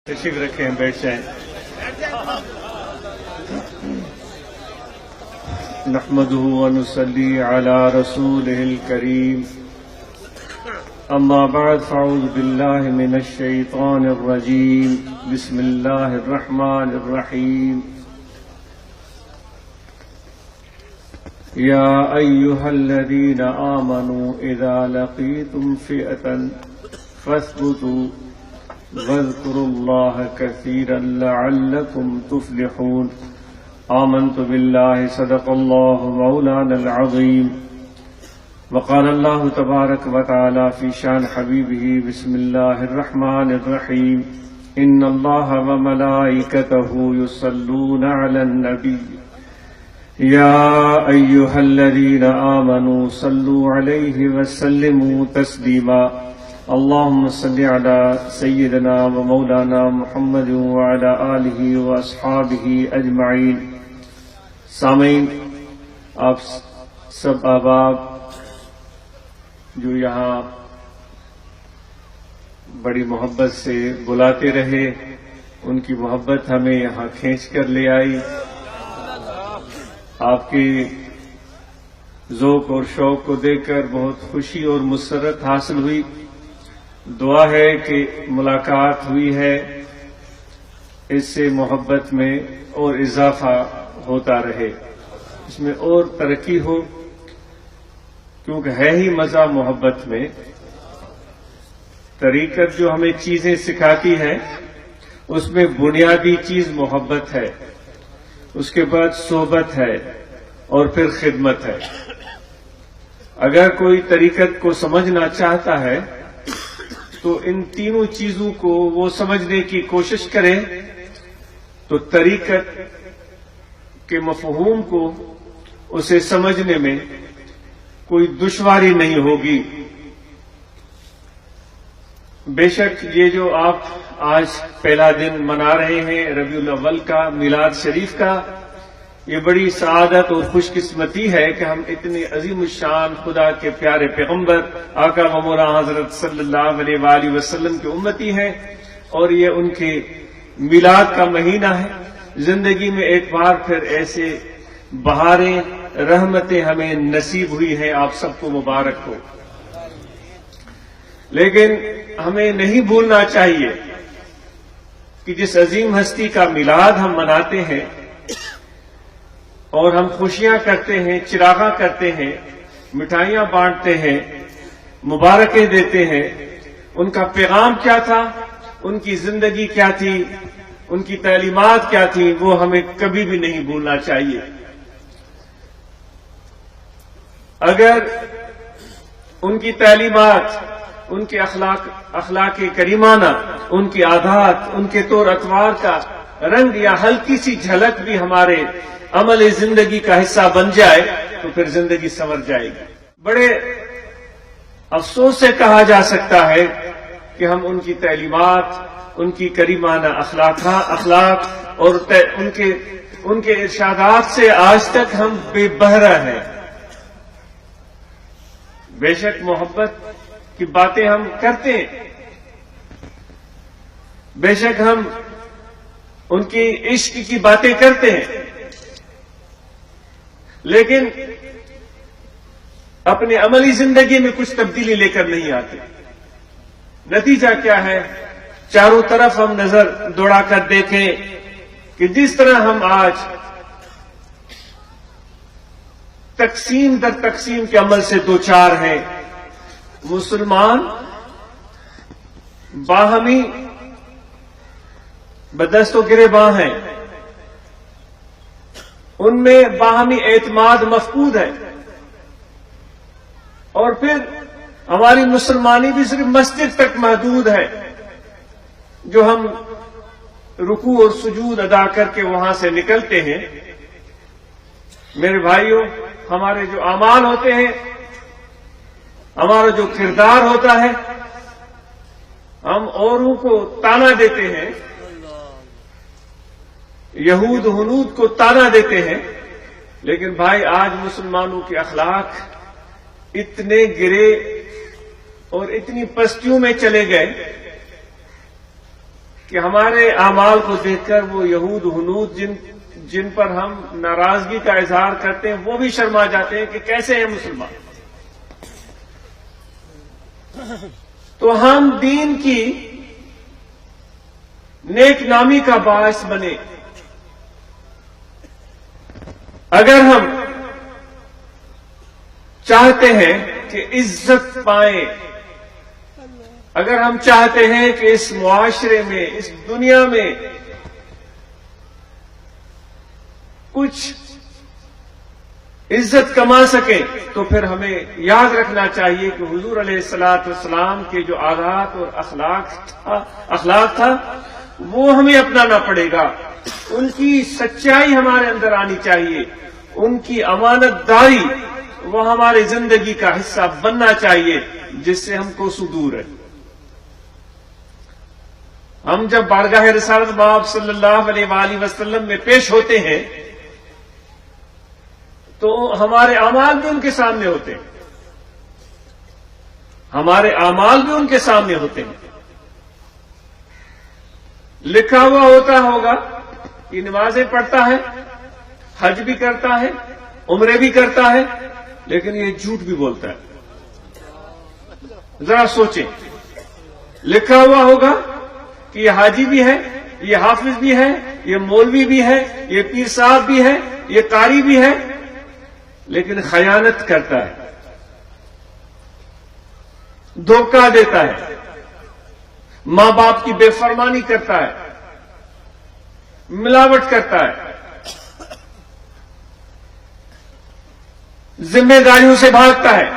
تشریف رکھیں، بیٹھ جائیں۔ نحمده ونصلي على رسوله الكريم، اما بعد فاعوذ بالله من الشيطان الرجيم، بسم الله الرحمن الرحيم۔ يا ايها الذين آمنوا اذا لقيتم فئة فاثبتوا واذكروا الله كثيرا لعلكم تفلحون۔ آمنت بالله صدق الله مولانا العظيم۔ وقال الله تبارك وتعالى في شان حبيبه بسم الله الرحمن الرحيم، إن الله وملائكته يصلون على النبي يا أيها الذين آمنوا صلوا عليه وسلموا تسليما۔ اللهم صل على سيدنا ومولانا محمد وعلى آله وأصحابه أجمعين۔ سامعین، آپ سب احباب جو یہاں بڑی محبت سے بلاتے رہے، ان کی محبت ہمیں یہاں کھینچ کر لے آئی۔ آپ کے ذوق اور شوق کو دیکھ کر بہت خوشی اور مسرت حاصل ہوئی۔ دعا ہے کہ ملاقات ہوئی ہے، اس سے محبت میں اور اضافہ ہوتا رہے، اس میں اور ترقی ہو، کیونکہ ہے ہی مزہ محبت میں۔ طریقت جو ہمیں چیزیں سکھاتی ہے، اس میں بنیادی چیز محبت ہے، اس کے بعد صحبت ہے اور پھر خدمت ہے۔ اگر کوئی طریقت کو سمجھنا چاہتا ہے تو ان تینوں چیزوں کو وہ سمجھنے کی کوشش کرے تو طریقت کے مفہوم کو اسے سمجھنے میں کوئی دشواری نہیں ہوگی۔ بے شک یہ جو آپ آج پہلا دن منا رہے ہیں ربیع الاول کا، میلاد شریف کا، یہ بڑی سعادت اور خوش قسمتی ہے کہ ہم اتنے عظیم الشان خدا کے پیارے پیغمبر آقا و مولا حضرت صلی اللہ علیہ وآلہ وسلم کے امتی ہیں، اور یہ ان کے میلاد کا مہینہ ہے۔ زندگی میں ایک بار پھر ایسے بہاریں، رحمتیں ہمیں نصیب ہوئی ہیں، آپ سب کو مبارک ہو۔ لیکن ہمیں نہیں بھولنا چاہیے کہ جس عظیم ہستی کا میلاد ہم مناتے ہیں اور ہم خوشیاں کرتے ہیں، چراغاں کرتے ہیں، مٹھائیاں بانٹتے ہیں، مبارکیں دیتے ہیں، ان کا پیغام کیا تھا، ان کی زندگی کیا تھی، ان کی تعلیمات کیا تھی، وہ ہمیں کبھی بھی نہیں بھولنا چاہیے۔ اگر ان کی تعلیمات، ان کے اخلاق کریمانہ، ان کی عادات، ان کے طور اطوار کا رنگ یا ہلکی سی جھلک بھی ہمارے عمل زندگی کا حصہ بن جائے تو پھر زندگی سنور جائے گی۔ بڑے افسوس سے کہا جا سکتا ہے کہ ہم ان کی تعلیمات، ان کی کریمانہ اخلاق اور ان کے ارشادات سے آج تک ہم بے بہرہ ہیں۔ بے شک محبت کی باتیں ہم کرتے ہیں، بے شک ہم ان کی عشق کی باتیں کرتے ہیں، لیکن اپنے عملی زندگی میں کچھ تبدیلی لے کر نہیں آتے۔ نتیجہ کیا ہے؟ چاروں طرف ہم نظر دوڑا کر دیکھیں کہ جس طرح ہم آج تقسیم در تقسیم کے عمل سے دوچار ہیں، مسلمان باہمی بدست و گریباں ہیں، ان میں باہمی اعتماد مفقود ہے، اور پھر ہماری مسلمانی بھی صرف مسجد تک محدود ہے، جو ہم رکوع اور سجود ادا کر کے وہاں سے نکلتے ہیں۔ میرے بھائیوں، ہمارے جو اعمال ہوتے ہیں، ہمارا جو کردار ہوتا ہے، ہم اوروں کو تانا دیتے ہیں، یہود ہنود کو تانا دیتے ہیں، لیکن بھائی آج مسلمانوں کے اخلاق اتنے گرے اور اتنی پستیوں میں چلے گئے کہ کہ ہمارے اعمال کو دیکھ کر وہ یہود ہنود جن پر ہم ناراضگی کا اظہار کرتے ہیں وہ بھی شرما جاتے ہیں کہ کیسے ہیں مسلمان. تو ہم دین کی نیک نامی کا باعث بنے. اگر ہم چاہتے ہیں کہ عزت پائیں، اگر ہم چاہتے ہیں کہ اس معاشرے میں، اس دنیا میں کچھ عزت کما سکیں، تو پھر ہمیں یاد رکھنا چاہیے کہ حضور علیہ الصلوۃ والسلام کے جو عادات اور اخلاق تھا وہ ہمیں اپنانا پڑے گا. ان کی سچائی ہمارے اندر آنی چاہیے، ان کی امانت داری وہ ہماری زندگی کا حصہ بننا چاہیے، جس سے ہم کو دور ہے. ہم جب بارگاہ رسالت باب صلی اللہ علیہ وآلہ وسلم میں پیش ہوتے ہیں تو ہمارے اعمال بھی ان کے سامنے ہوتے ہیں، ہمارے اعمال بھی ان کے سامنے ہوتے ہیں. لکھا ہوا ہوتا ہوگا کہ نمازیں پڑھتا ہے، حج بھی کرتا ہے، عمرے بھی کرتا ہے، لیکن یہ جھوٹ بھی بولتا ہے. ذرا سوچیں، لکھا ہوا ہوگا کہ یہ حاجی بھی ہے، یہ حافظ بھی ہے، یہ مولوی بھی ہے، یہ پیر صاحب بھی ہے، یہ قاری بھی ہے، لیکن خیانت کرتا ہے، دھوکہ دیتا ہے، ماں باپ کی بے فرمانی کرتا ہے، ملاوٹ کرتا ہے، ذمہ داریوں سے بھاگتا ہے.